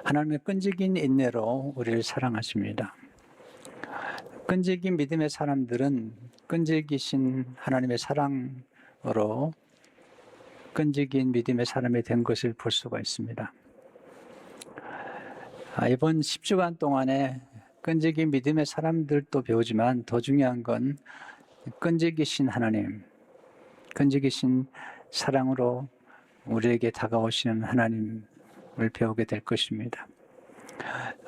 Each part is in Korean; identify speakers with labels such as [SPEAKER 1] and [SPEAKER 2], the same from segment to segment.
[SPEAKER 1] 하나님의 끈질긴 인내로 우리를 사랑하십니다. 끈질긴 믿음의 사람들은 끈질기신 하나님의 사랑으로 끈질긴 믿음의 사람이 된 것을 볼 수가 있습니다. 이번 10주간 동안에 끈질긴 믿음의 사람들도 배우지만 더 중요한 건 끈질기신 하나님, 끈질기신 사랑으로 우리에게 다가오시는 하나님을 배우게 될 것입니다.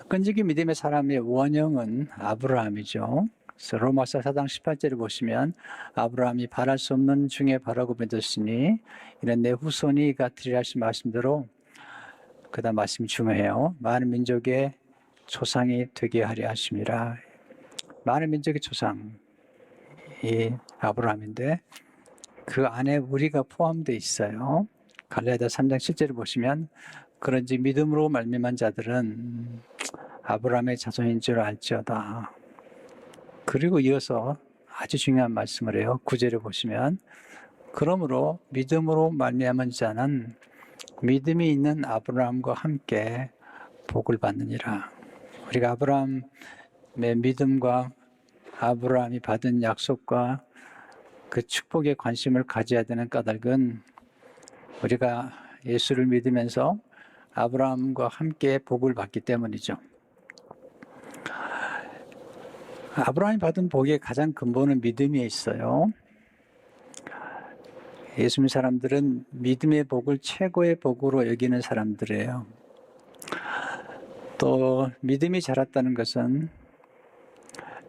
[SPEAKER 1] 끈질긴 믿음의 사람의 원형은 아브라함이죠. 그래서 로마서 4장 18절을 보시면 아브라함이 바랄 수 없는 중에 바라고 믿었으니 이는 내 후손이 같으리라 하신 말씀대로 그 다음 말씀이 중요해요. 많은 민족의 조상이 되게 하려 하심이라. 많은 민족의 조상이 아브라함인데 그 안에 우리가 포함되어 있어요. 갈라디아 3장 7절을 보시면 그런지 믿음으로 말미암은 자들은 아브라함의 자손인 줄 알지어다. 그리고 이어서 아주 중요한 말씀을 해요. 9절을 보시면 그러므로 믿음으로 말미암은 자는 믿음이 있는 아브라함과 함께 복을 받느니라. 우리가 아브라함의 믿음과 아브라함이 받은 약속과 그 축복에 관심을 가져야 되는 까닭은 우리가 예수를 믿으면서 아브라함과 함께 복을 받기 때문이죠. 아브라함이 받은 복의 가장 근본은 믿음에 있어요. 예수 믿는 사람들은 믿음의 복을 최고의 복으로 여기는 사람들이에요. 또 믿음이 자랐다는 것은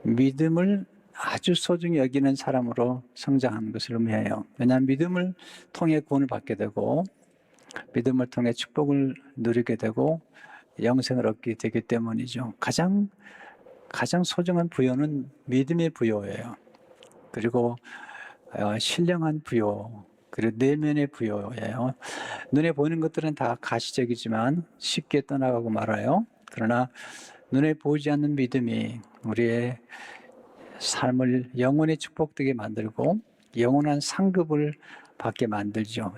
[SPEAKER 1] 믿음을 아주 소중히 여기는 사람으로 성장하는 것을 의미해요. 왜냐하면 믿음을 통해 구원을 받게 되고 믿음을 통해 축복을 누리게 되고 영생을 얻게 되기 때문이죠. 가장 소중한 부여는 믿음의 부여예요. 그리고 신령한 부여, 그리고 내면의 부여예요. 눈에 보이는 것들은 다 가시적이지만 쉽게 떠나가고 말아요. 그러나 눈에 보이지 않는 믿음이 우리의 삶을 영원히 축복되게 만들고 영원한 상급을 받게 만들죠.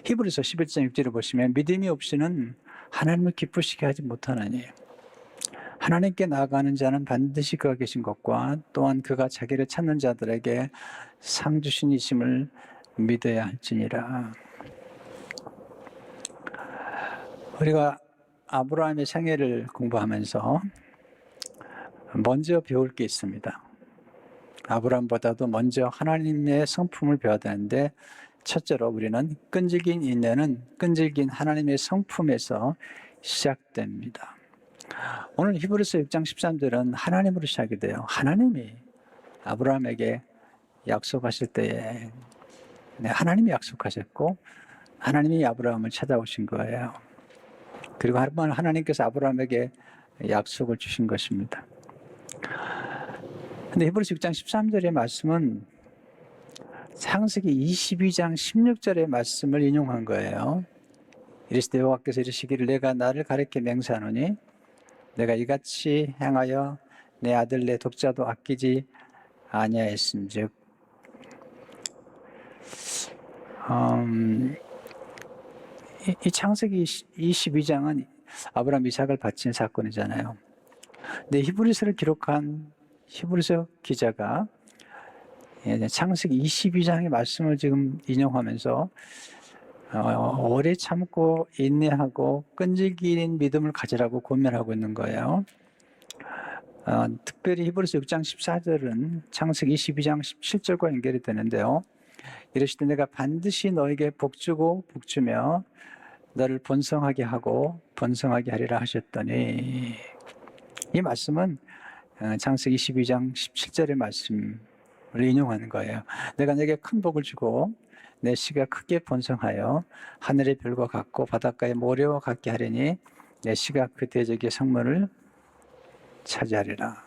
[SPEAKER 1] 히브리서 11장 6절을 보시면 믿음이 없이는 하나님을 기쁘시게 하지 못하나니 하나님께 나아가는 자는 반드시 그가 계신 것과 또한 그가 자기를 찾는 자들에게 상 주신 이심을 믿어야 할지니라. 우리가 아브라함의 생애를 공부하면서 먼저 배울 게 있습니다. 아브라함보다도 먼저 하나님의 성품을 배워야 되는데 첫째로 우리는 끈질긴 인내는 끈질긴 하나님의 성품에서 시작됩니다. 오늘 히브리서 6장 13절은 하나님으로 시작이 돼요. 하나님이 아브라함에게 약속하실 때에 하나님이 약속하셨고 하나님이 아브라함을 찾아오신 거예요. 그리고 하나님께서 아브라함에게 약속을 주신 것입니다. 근데 히브리서 6장 13절의 말씀은 창세기 22장 16절의 말씀을 인용한 거예요. 이르시되 여호와께서 이르시기를 내가 나를 가리켜 맹세하노니 내가 이같이 행하여 내 아들 내 독자도 아끼지 아니하였음즉. 이 창세기 22장은 아브라함 이삭을 바친 사건이잖아요. 근데 히브리서를 기록한 히브리서 기자가 창세기 22장의 말씀을 지금 인용하면서 오래 참고 인내하고 끈질긴 믿음을 가지라고 권면하고 있는 거예요. 특별히 히브리서 6장 14절은 창세기 22장 17절과 연결이 되는데요. 이르시되 내가 반드시 너에게 복주고 복주며 너를 번성하게 하고 번성하게 하리라 하셨더니, 이 말씀은 창세기 22장 17절의 말씀을 인용하는 거예요. 내가 내게 큰 복을 주고 내 씨가 크게 번성하여 하늘의 별과 같고 바닷가의 모래와 같게 하리니 내 씨가 그 대적의 성문을 차지하리라.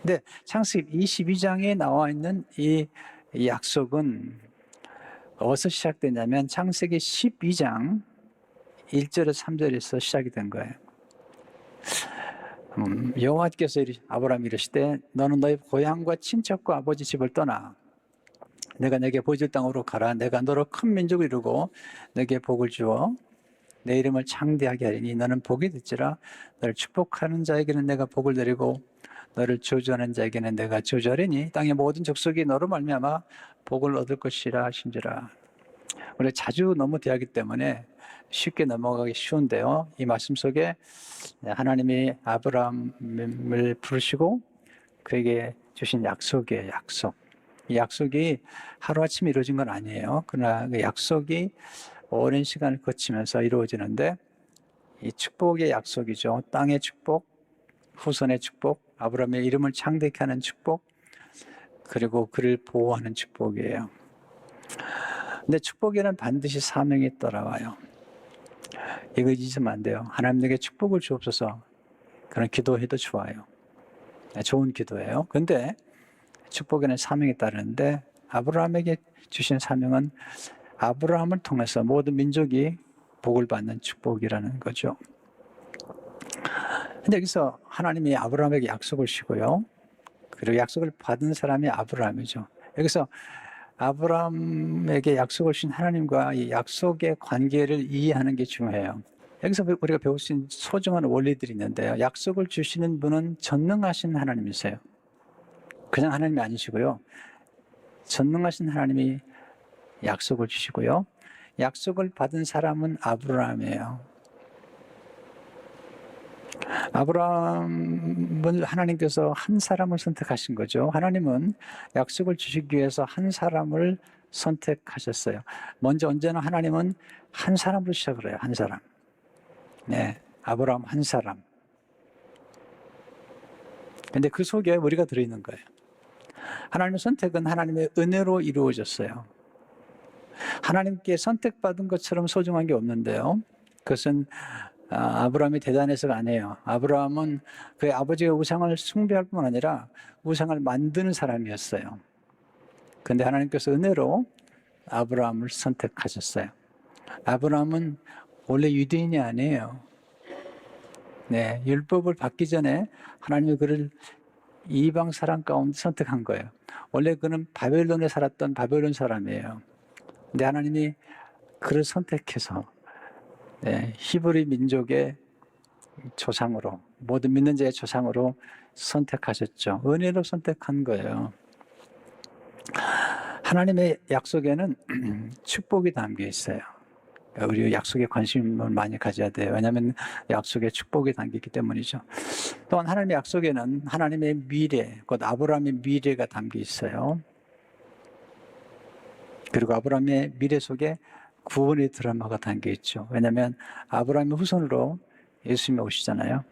[SPEAKER 1] 근데 창세기 22장에 나와 있는 이 약속은 어디서 시작되냐면 창세기 12장 1절에서 3절에서 시작이 된 거예요. 여호와께서 아브라함이 이르시되 너는 너희 고향과 친척과 아버지 집을 떠나 내가 내게 보여줄 땅으로 가라. 내가 너로 큰 민족을 이루고 내게 복을 주어 내 이름을 창대하게 하리니 너는 복이 될지라. 너를 축복하는 자에게는 내가 복을 내리고 너를 저주하는 자에게는 내가 저주하리니 땅의 모든 족속이 너로 말미암아 복을 얻을 것이라 하신지라. 우리가 자주 너무 대하기 때문에 쉽게 넘어가기 쉬운데요. 이 말씀 속에 하나님이 아브라함을 부르시고 그에게 주신 약속이에요. 약속. 이 약속이 하루아침에 이루어진 건 아니에요. 그러나 그 약속이 오랜 시간을 거치면서 이루어지는데 이 축복의 약속이죠. 땅의 축복, 후손의 축복, 아브라함의 이름을 창대케 하는 축복, 그리고 그를 보호하는 축복이에요. 근데 축복에는 반드시 사명이 따라와요. 이거 잊으면 안 돼요. 하나님 내게 축복을 주옵소서. 그런 기도해도 좋아요. 좋은 기도예요. 근데 축복에는 사명이 따르는데 아브라함에게 주신 사명은 아브라함을 통해서 모든 민족이 복을 받는 축복이라는 거죠. 근데 여기서 하나님이 아브라함에게 약속을 주시고요. 그리고 약속을 받은 사람이 아브라함이죠. 여기서 아브라함에게 약속을 주신 하나님과 이 약속의 관계를 이해하는 게 중요해요. 여기서 우리가 배울 수 있는 소중한 원리들이 있는데요. 약속을 주시는 분은 전능하신 하나님이세요. 그냥 하나님이 아니시고요. 전능하신 하나님이 약속을 주시고요. 약속을 받은 사람은 아브라함이에요. 아브라함은 하나님께서 한 사람을 선택하신 거죠. 하나님은 약속을 주시기 위해서 한 사람을 선택하셨어요. 먼저 언제나 하나님은 한 사람으로 시작을 해요. 한 사람. 네, 아브라함 한 사람. 근데 그 속에 우리가 들어있는 거예요. 하나님의 선택은 하나님의 은혜로 이루어졌어요. 하나님께 선택받은 것처럼 소중한 게 없는데요. 그것은 아브라함이 대단해서가 아니에요. 아브라함은 그의 아버지가 우상을 숭배할 뿐만 아니라 우상을 만드는 사람이었어요. 그런데 하나님께서 은혜로 아브라함을 선택하셨어요. 아브라함은 원래 유대인이 아니에요. 네, 율법을 받기 전에 하나님이 그를 이방 사람 가운데 선택한 거예요. 원래 그는 바벨론에 살았던 바벨론 사람이에요. 근데 하나님이 그를 선택해서 히브리 민족의 조상으로, 모든 믿는 자의 조상으로 선택하셨죠. 은혜로 선택한 거예요. 하나님의 약속에는 축복이 담겨 있어요. 우리 약속에 관심을 많이 가져야 돼요. 왜냐하면 약속에 축복이 담기기 때문이죠. 또한 하나님의 약속에는 하나님의 미래, 곧 아브라함의 미래가 담겨 있어요. 그리고 아브라함의 미래 속에 구원의 드라마가 담겨 있죠. 왜냐하면 아브라함의 후손으로 예수님이 오시잖아요.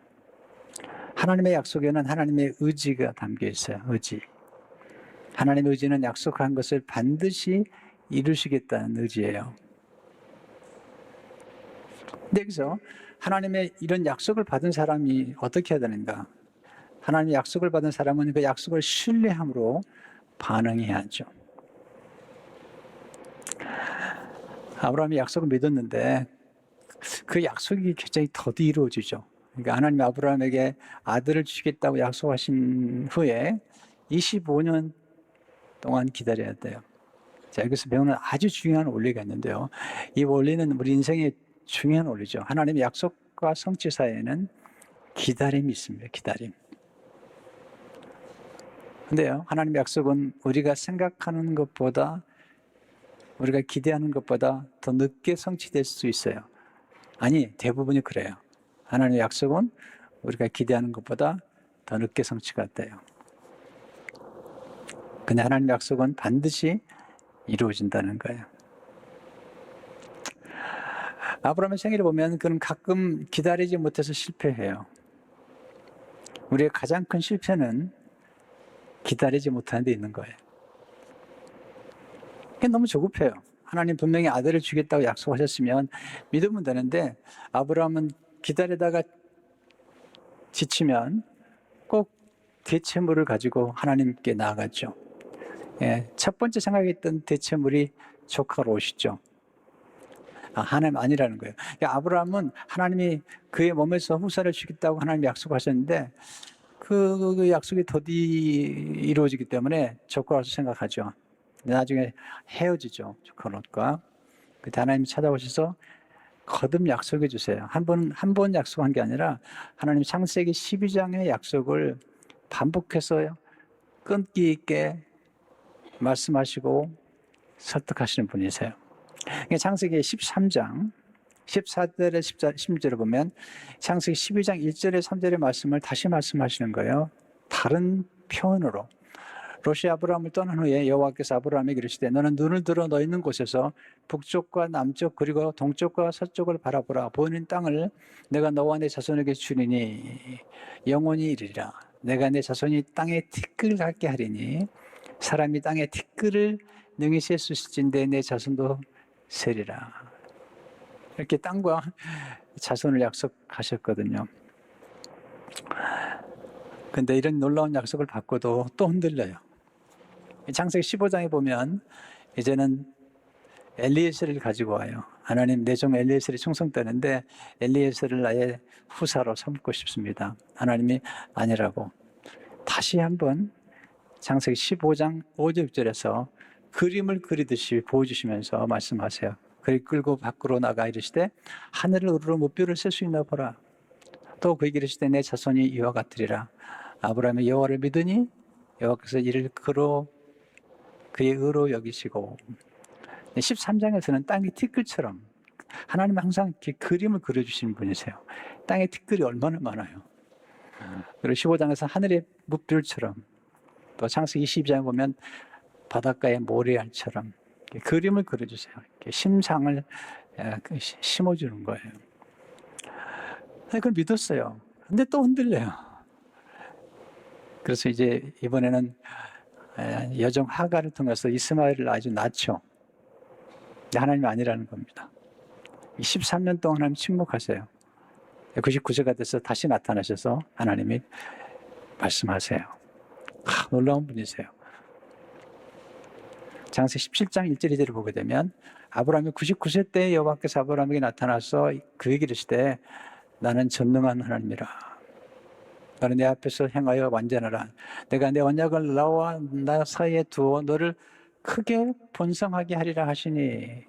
[SPEAKER 1] 하나님의 약속에는 하나님의 의지가 담겨 있어요. 의지. 하나님의 의지는 약속한 것을 반드시 이루시겠다는 의지예요. 근데 여기서 하나님의 이런 약속을 받은 사람이 어떻게 해야 되는가? 하나님의 약속을 받은 사람은 그 약속을 신뢰함으로 반응해야죠. 아브라함이 약속을 믿었는데 그 약속이 굉장히 더디 이루어지죠. 그러니까 하나님이 아브라함에게 아들을 주시겠다고 약속하신 후에 25년 동안 기다려야 돼요. 자, 여기서 배우는 아주 중요한 원리가 있는데요. 이 원리는 우리 인생의 중요한 원리죠. 하나님의 약속과 성취 사이에는 기다림이 있습니다. 기다림. 근데요, 하나님의 약속은 우리가 생각하는 것보다, 우리가 기대하는 것보다 더 늦게 성취될 수 있어요. 아니, 대부분이 그래요. 하나님의 약속은 우리가 기대하는 것보다 더 늦게 성취가 돼요. 근데 하나님의 약속은 반드시 이루어진다는 거예요. 아브라함의 생애를 보면 그는 가끔 기다리지 못해서 실패해요. 우리의 가장 큰 실패는 기다리지 못하는 데 있는 거예요. 그게 너무 조급해요. 하나님 분명히 아들을 주겠다고 약속하셨으면 믿으면 되는데 아브라함은 기다리다가 지치면 꼭 대체물을 가지고 하나님께 나아갔죠. 첫 번째 생각했던 대체물이 조카가 롯이죠. 하나님 아니라는 거예요. 그러니까 아브라함은 하나님이 그의 몸에서 후사를 주겠다고 하나님이 약속하셨는데 그 약속이 더디 이루어지기 때문에 조카로서 생각하죠. 나중에 헤어지죠. 조카 롯과. 그때 하나님이 찾아오셔서 거듭 약속해 주세요. 한 번 약속한 게 아니라 하나님 창세기 12장의 약속을 반복해서 끈기 있게 말씀하시고 설득하시는 분이세요. 창세기 13장 14절에 16절을 보면 창세기 12장 1절에 3절의 말씀을 다시 말씀하시는 거예요. 다른 표현으로. 롯이 아브라함을 떠난 후에 여호와께서 아브라함에게 이르시되 너는 눈을 들어 너 있는 곳에서 북쪽과 남쪽 그리고 동쪽과 서쪽을 바라보라. 보이는 땅을 내가 너와 내 자손에게 주리니 영원히 이르리라. 내가 내 자손이 땅에 티끌 같게 하리니 사람이 땅에 티끌을 능히 셀 수 있을진데 내 자손도 세리라. 이렇게 땅과 자손을 약속하셨거든요. 근데 이런 놀라운 약속을 받고도 또 흔들려요. 창세기 15장에 보면 이제는 엘리에셀을 가지고 와요. 하나님 내 종 엘리에셀이 충성되는데 엘리에셀을 나의 후사로 삼고 싶습니다. 하나님이 아니라고 다시 한번 창세기 15장 5절 6절에서 그림을 그리듯이 보여주시면서 말씀하세요. 그를 끌고 밖으로 나가 이르시되 하늘을 우러러 무뼈를 셀 수 있나 보라. 또 그에게 이르시되 내 자손이 이와 같으리라. 아브라함이 여호와를 믿으니 여호와께서 이를 그의 의로 여기시고 13장에서는 땅의 티끌처럼 하나님은 항상 이렇게 그림을 그려주시는 분이세요. 땅의 티끌이 얼마나 많아요. 그리고 15장에서 하늘의 무별처럼 또 창세기 22장에 보면 바닷가의 모래알처럼 그림을 그려주세요. 심상을 심어주는 거예요. 그걸 믿었어요. 근데 또 흔들려요. 그래서 이제 이번에는 여종 하가를 통해서 이스마엘을 아주 낳죠. 하나님이 아니라는 겁니다. 13년 동안 하나님 침묵하세요. 99세가 돼서 다시 나타나셔서 하나님이 말씀하세요. 놀라운 분이세요. 창세기 17장 1절 2절을 보게 되면 아브라함이 99세 때 여호와께서 아브라함에게 나타나서 그에게 이르시되 나는 전능한 하나님이라. 너는 내 앞에서 행하여 완전하라. 내가 내 언약을 나와 나 사이에 두어 너를 크게 번성하게 하리라 하시니.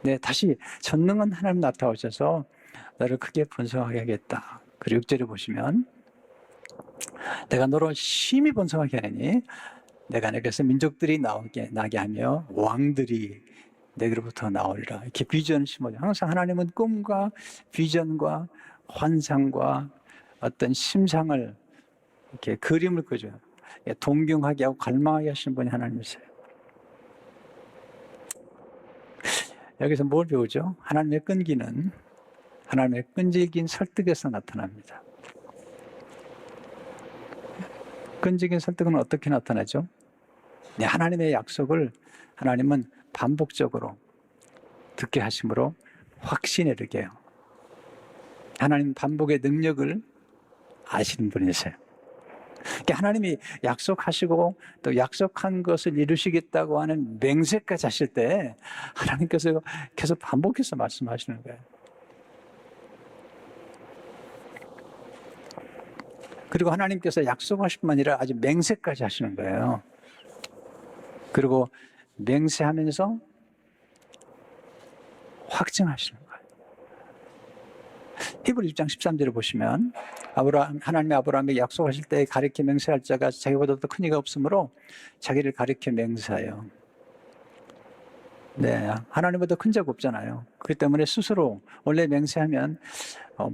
[SPEAKER 1] 네, 다시 전능한 하나님 나타오셔서 너를 크게 번성하게 하겠다. 그리고 6절에 보시면 내가 너로 심히 번성하게 하니 내가 내게서 민족들이 나게 하며 왕들이 내게로부터 나오리라. 이렇게 비전을 심어요. 항상 하나님은 꿈과 비전과 환상과 어떤 심상을 이렇게 그림을 그려요. 동경하게 하고 갈망하게 하시는 분이 하나님이세요. 여기서 뭘 배우죠? 하나님의 끈기는 하나님의 끈질긴 설득에서 나타납니다. 끈질긴 설득은 어떻게 나타나죠? 네, 하나님의 약속을 하나님은 반복적으로 듣게 하심으로 확신에 이르게 해요. 하나님 반복의 능력을 아시는 분이세요. 그러니까 하나님이 약속하시고 또 약속한 것을 이루시겠다고 하는 맹세까지 하실 때 하나님께서 계속 반복해서 말씀하시는 거예요. 그리고 하나님께서 약속하실 뿐만 아니라 아주 맹세까지 하시는 거예요. 그리고 맹세하면서 확증하시는 거예요. 히브리 6장 13절을 보시면 하나님이 아브라함에게 약속하실 때 가리켜 맹세할 자가 자기보다 더 큰 이가 없으므로 자기를 가리켜 맹세하여. 네, 하나님보다 큰 자가 없잖아요. 그렇기 때문에 스스로 원래 맹세하면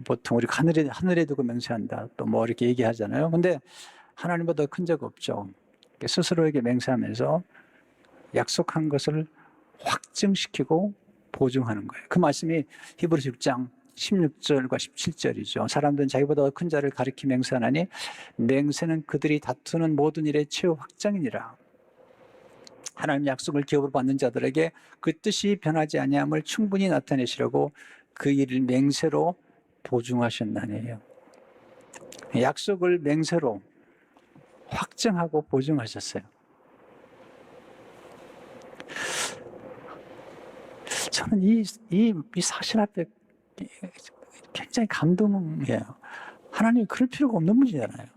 [SPEAKER 1] 보통 우리 하늘에 두고 맹세한다 또 뭐 이렇게 얘기하잖아요. 근데 하나님보다 큰 자가 없죠. 스스로에게 맹세하면서 약속한 것을 확증시키고 보증하는 거예요. 그 말씀이 히브리서 6장 16절과 17절이죠. 사람들은 자기보다 더 큰 자를 가리켜 맹세하나니 맹세는 그들이 다투는 모든 일의 최후 확정이니라. 하나님 약속을 기업으로 받는 자들에게 그 뜻이 변하지 아니함을 충분히 나타내시려고 그 일을 맹세로 보증하셨나니요. 약속을 맹세로 확증하고 보증하셨어요. 저는 이 사실 앞에 굉장히 감동이에요. 하나님이 그럴 필요가 없는 분이잖아요.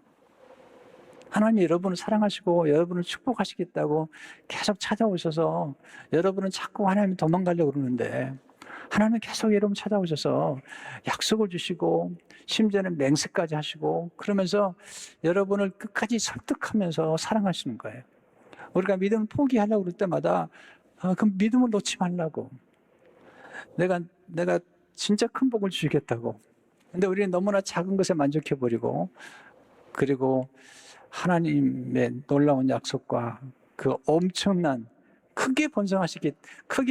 [SPEAKER 1] 하나님이 여러분을 사랑하시고 여러분을 축복하시겠다고 계속 찾아오셔서 여러분은 자꾸 하나님이 도망가려고 그러는데 하나님은 계속 여러분 찾아오셔서 약속을 주시고 심지어는 맹세까지 하시고 그러면서 여러분을 끝까지 설득하면서 사랑하시는 거예요. 우리가 믿음을 포기하려고 그럴 때마다 그럼 믿음을 놓지 말라고. 내가 진짜 큰 복을 주시겠다고. 근데 우리는 너무나 작은 것에 만족해버리고 그리고 하나님의 놀라운 약속과 그 엄청난 크게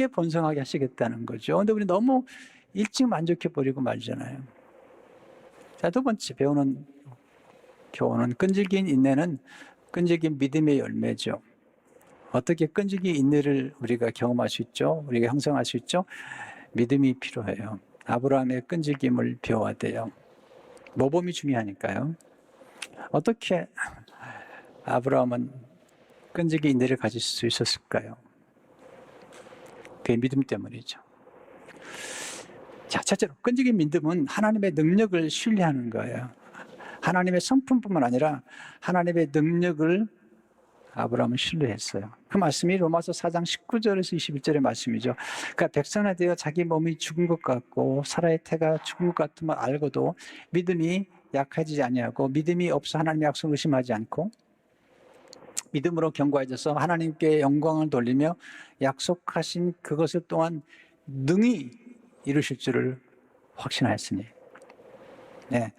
[SPEAKER 1] 번성하게 하시겠다는 거죠. 근데 우리 너무 일찍 만족해버리고 말잖아요. 자, 두 번째 배우는 교훈은 끈질긴 인내는 끈질긴 믿음의 열매죠. 어떻게 끈질긴 인내를 우리가 경험할 수 있죠? 우리가 형성할 수 있죠? 믿음이 필요해요. 아브라함의 끈질김을 배워야 돼요. 모범이 중요하니까요. 어떻게 아브라함은 끈질긴 인내를 가질 수 있었을까요? 그게 믿음 때문이죠. 자, 첫째로 끈질긴 믿음은 하나님의 능력을 신뢰하는 거예요. 하나님의 성품뿐만 아니라 하나님의 능력을 아브라함은 신뢰했어요. 그 말씀이 로마서 4장 19절에서 21절의 말씀이죠. 그러니까 백성에 대해 자기 몸이 죽은 것 같고 사라의 태가 죽은 것 같음을 알고도 믿음이 약해지지 아니하고 믿음이 없어 하나님의 약속을 의심하지 않고 믿음으로 견고해져서 하나님께 영광을 돌리며 약속하신 그것을 또한 능히 이루실 줄을 확신하였으니. 네.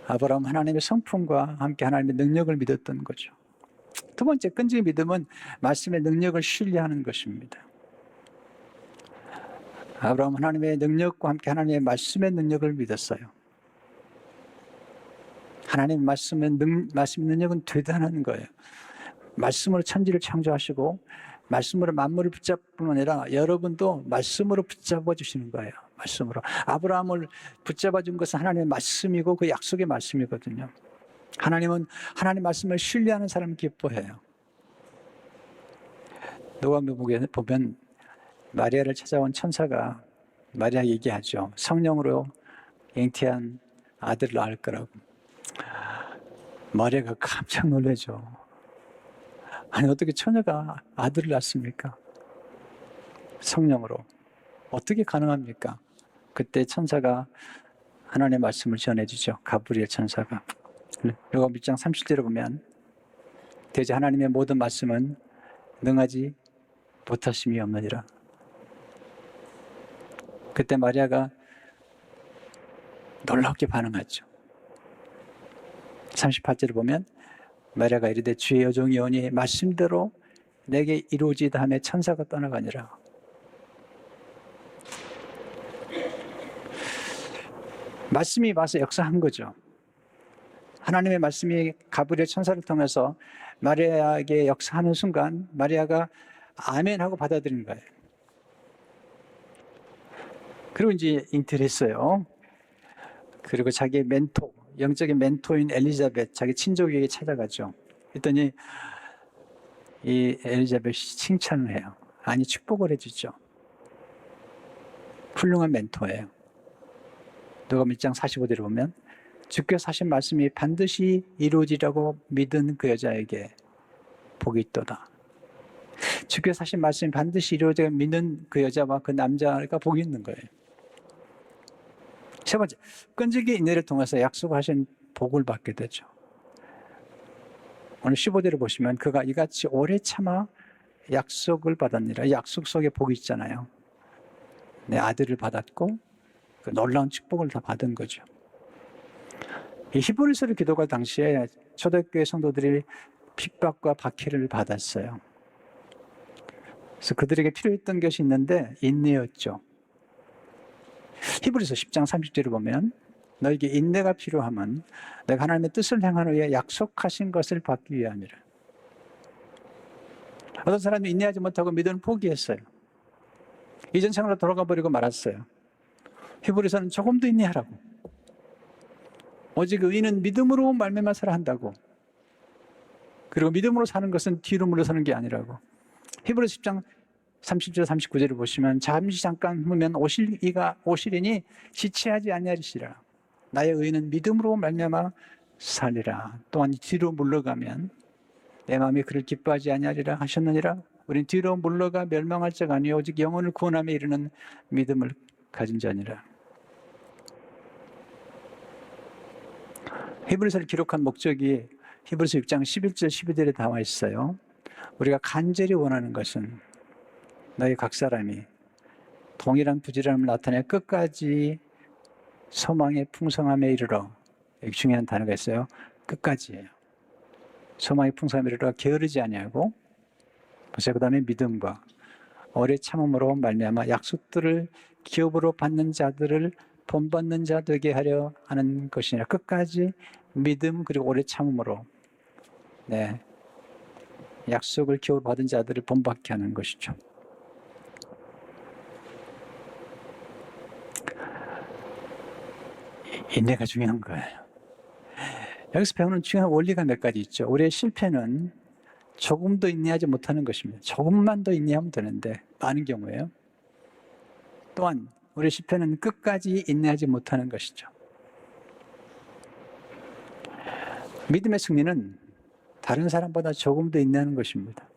[SPEAKER 1] 아브라함은 하나님의 성품과 함께 하나님의 능력을 믿었던 거죠. 두 번째, 끈질긴 믿음은 말씀의 능력을 신뢰하는 것입니다. 아브라함은 하나님의 능력과 함께 하나님의 말씀의 능력을 믿었어요. 하나님의 말씀의 능력은 대단한 거예요. 말씀으로 천지를 창조하시고 말씀으로 만물을 붙잡을 뿐만 아니라 여러분도 말씀으로 붙잡아 주시는 거예요. 말씀으로. 아브라함을 붙잡아 준 것은 하나님의 말씀이고 그 약속의 말씀이거든요. 하나님은 하나님 말씀을 신뢰하는 사람을 기뻐해요. 누가복음에 보면 마리아를 찾아온 천사가 마리아에게 얘기하죠. 성령으로 잉태한 아들을 낳을 거라고. 마리아가 깜짝 놀라죠. 아니 어떻게 처녀가 아들을 낳습니까? 성령으로. 어떻게 가능합니까? 그때 천사가 하나님의 말씀을 전해주죠. 가브리엘 천사가. 요가 1장 30절에 보면 대저 하나님의 모든 말씀은 능하지 못하심이 없느니라. 그때 마리아가 놀랍게 반응하죠. 38절을 보면 마리아가 이르되 주의 여종이 오니 말씀대로 내게 이루어지다 하며 천사가 떠나가니라. 말씀이 와서 역사한 거죠. 하나님의 말씀이 가브리엘 천사를 통해서 마리아에게 역사하는 순간 마리아가 아멘 하고 받아들인 거예요. 그리고 이제 잉태를 했어요. 그리고 자기의 멘토, 영적인 멘토인 엘리자벳, 자기 친족에게 찾아가죠. 그랬더니 이 엘리자벳이 칭찬을 해요. 아니 축복을 해주죠. 훌륭한 멘토예요. 누가복음 1장 45절을 보면 주께서 하신 말씀이 반드시 이루어지라고 믿은 그 여자에게 복이 있도다. 주께서 하신 말씀이 반드시 이루어지라고 믿는 그 여자와 그 남자가 복이 있는 거예요. 세 번째, 끈질긴 인내를 통해서 약속하신 복을 받게 되죠. 오늘 15절을 보시면 그가 이같이 오래 참아 약속을 받았느니라. 약속 속에 복이 있잖아요. 내 아들을 받았고 그 놀라운 축복을 다 받은 거죠. 이 히브리서를 기도할 당시에 초대교회 성도들이 핍박과 박해를 받았어요. 그래서 그들에게 필요했던 것이 있는데 인내였죠. 히브리서 10장 30절을 보면 너에게 인내가 필요함은 내가 하나님의 뜻을 행한 후에 약속하신 것을 받기 위함이라. 어떤 사람이 인내하지 못하고 믿음을 포기했어요. 이전 생활로 돌아가 버리고 말았어요. 히브리서는 조금 더 인내하라고. 오직 의인은 믿음으로 말미암아 한다고. 그리고 믿음으로 사는 것은 뒤로 물러서는 게 아니라고. 히브리서 10장 30절 39절을 보시면 잠깐 후면 오시리니 지체하지 아니하리시라. 나의 의인은 믿음으로 말미암아 살리라. 또한 뒤로 물러가면 내 마음이 그를 기뻐하지 아니하리라 하셨느니라 우린 뒤로 물러가 멸망할 자가 아니요 오직 영혼을 구원함에 이르는 믿음을 가진 자니라. 히브리서를 기록한 목적이 히브리서 6장 11절 12절에 나와 있어요. 우리가 간절히 원하는 것은 너희 각 사람이 동일한 부지런함을 나타내 끝까지 소망의 풍성함에 이르러, 여기 중요한 단어가 있어요. 끝까지예요. 소망의 풍성함에 이르러 게으르지 아니하고, 보세요. 그 다음에 믿음과 오래 참음으로 말미암아 약속들을 기업으로 받는 자들을 본받는 자 되게 하려 하는 것이니라. 끝까지 믿음 그리고 오래 참음으로 약속을 기업으로 받은 자들을 본받게 하는 것이죠. 인내가 중요한 거예요. 여기서 배우는 중요한 원리가 몇 가지 있죠. 우리의 실패는 조금도 인내하지 못하는 것입니다. 조금만 더 인내하면 되는데 많은 경우에요. 또한 우리의 실패는 끝까지 인내하지 못하는 것이죠. 믿음의 승리는 다른 사람보다 조금 더 인내하는 것입니다.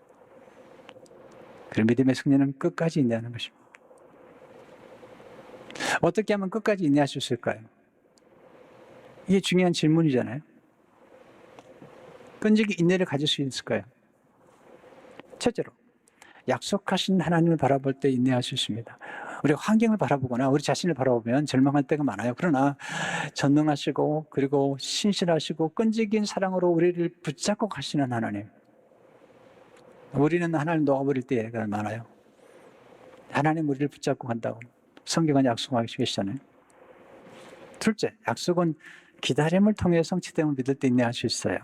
[SPEAKER 1] 그리고 믿음의 승리는 끝까지 인내하는 것입니다. 어떻게 하면 끝까지 인내할 수 있을까요? 이게 중요한 질문이잖아요. 끈질기 인내를 가질 수 있을까요? 첫째로, 약속하신 하나님을 바라볼 때 인내할 수 있습니다. 우리가 환경을 바라보거나 우리 자신을 바라보면 절망할 때가 많아요. 그러나 전능하시고 그리고 신실하시고 끈질긴 사랑으로 우리를 붙잡고 가시는 하나님, 우리는 하나님 놓아버릴 때가 많아요. 하나님 우리를 붙잡고 간다고 성경은 약속하고 계시잖아요. 둘째, 약속은 기다림을 통해 성취됨을 믿을 때 인내할 수 있어요.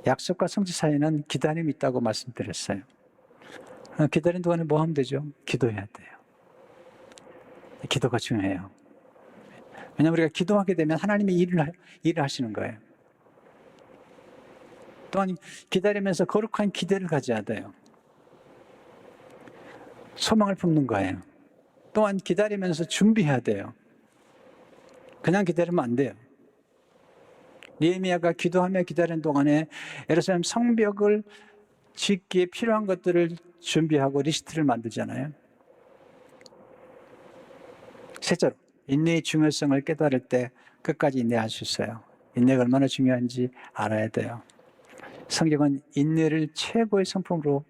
[SPEAKER 1] 약속과 성취 사이에는 기다림이 있다고 말씀드렸어요. 기다리는 동안에 뭐 하면 되죠? 기도해야 돼요. 기도가 중요해요. 왜냐하면 우리가 기도하게 되면 하나님이 일을 하시는 거예요. 또한 기다리면서 거룩한 기대를 가져야 돼요. 소망을 품는 거예요. 또한 기다리면서 준비해야 돼요. 그냥 기다리면 안 돼요. 느헤미야가 기도하며 기다리는 동안에 예루살렘 성벽을 짓기에 필요한 것들을 준비하고 리스트를 만들잖아요. 셋째로, 인내의 중요성을 깨달을 때 끝까지 인내할 수 있어요. 인내가 얼마나 중요한지 알아야 돼요. 성경은 인내를 최고의 성품으로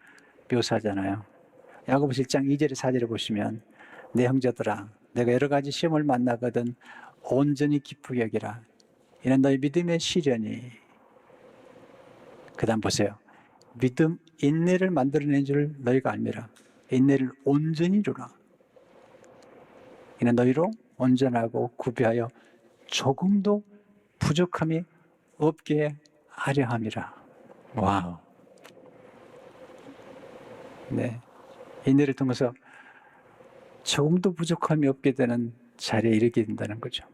[SPEAKER 1] 묘사하잖아요. 야고보서 1장 2절에 4절에 보시면 내 형제들아 내가 여러 가지 시험을 만나거든 온전히 기쁘게 여기라. 이는 너희 믿음의 시련이, 그 다음 보세요. 믿음 인내를 만들어낸 줄 너희가 알미라. 인내를 온전히 이루라. 이는 너희로 온전하고 구비하여 조금도 부족함이 없게 하려 함이라. 와우. 네, 인내를 통해서 조금도 부족함이 없게 되는 자리에 이르게 된다는 거죠.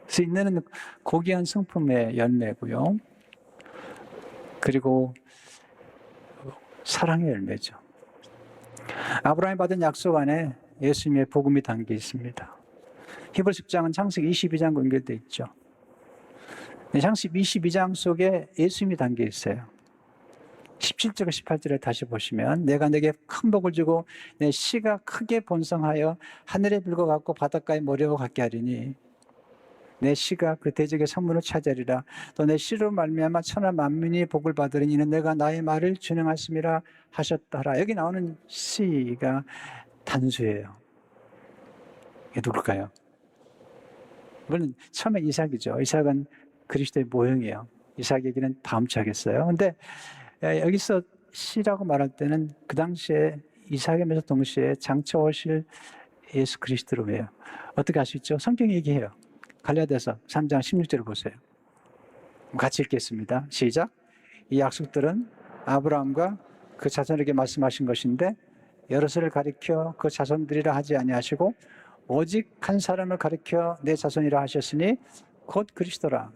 [SPEAKER 1] 그래서 인내는 고귀한 성품의 열매고요. 그리고 사랑의 열매죠. 아브라함이 받은 약속 안에 예수님의 복음이 담겨 있습니다. 히브리서 10장은 창세기 22장과 연결되어 있죠. 창세기 22장 속에 예수님이 담겨 있어요. 17절과 18절에 다시 보시면 내가 내게 큰 복을 주고 내 씨가 크게 번성하여 하늘의 불과 같고 바닷가의 모래와 같게 하리니 내 씨가 그 대적의 성문을 차지하리라. 또 내 씨로 말미암아 천하 만민이 복을 받으리니 이는 내가 나의 말을 준행하심이라 하셨더라. 여기 나오는 씨가 단수예요. 이게 누굴까요? 물론 처음에 이삭이죠. 이삭은 그리스도의 모형이에요. 이삭 얘기는 다음 주 하겠어요. 근데 여기서 씨라고 말할 때는 그 당시에 이삭이면서 동시에 장차 오실 예수 그리스도로 해요. 어떻게 알 수 있죠? 성경이 얘기해요. 갈라디아서 3장 16절을 보세요. 같이 읽겠습니다. 시작. 이 약속들은 아브라함과 그 자손에게 말씀하신 것인데 여럿을 가리켜 그 자손들이라 하지 아니하시고 오직 한 사람을 가리켜 내 자손이라 하셨으니 곧 그리스도라.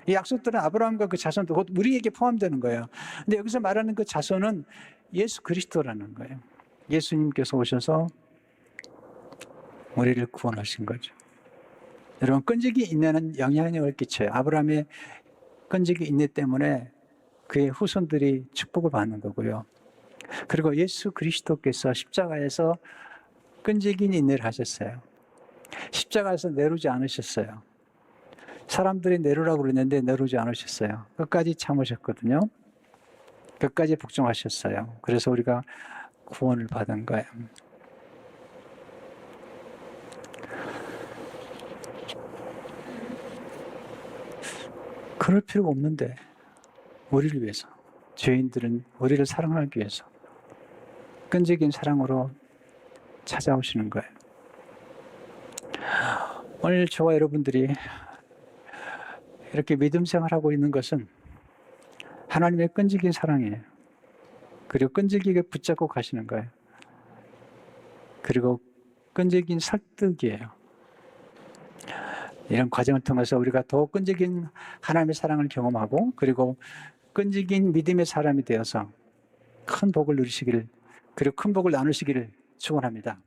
[SPEAKER 1] 이 약속들은 아브라함과 그 자손도 곧 우리에게 포함되는 거예요. 근데 여기서 말하는 그 자손은 예수 그리스도라는 거예요. 예수님께서 오셔서 우리를 구원하신 거죠. 여러분, 끈질기 인내는 영향력을 끼쳐요. 아브라함의 끈질기 인내 때문에 그의 후손들이 축복을 받는 거고요. 그리고 예수 그리스도께서 십자가에서 끈질긴 인내를 하셨어요. 십자가에서 내려오지 않으셨어요. 사람들이 내려오라고 그랬는데 내려오지 않으셨어요. 끝까지 참으셨거든요. 끝까지 복종하셨어요. 그래서 우리가 구원을 받은 거예요. 그럴 필요가 없는데 우리를 위해서, 죄인들은 우리를 사랑하기 위해서 끈질긴 사랑으로 찾아오시는 거예요. 오늘 저와 여러분들이 이렇게 믿음 생활하고 있는 것은 하나님의 끈질긴 사랑이에요. 그리고 끈질기게 붙잡고 가시는 거예요. 그리고 끈질긴 설득이에요. 이런 과정을 통해서 우리가 더 끈질긴 하나님의 사랑을 경험하고, 그리고 끈질긴 믿음의 사람이 되어서 큰 복을 누리시기를, 그리고 큰 복을 나누시기를 축원합니다.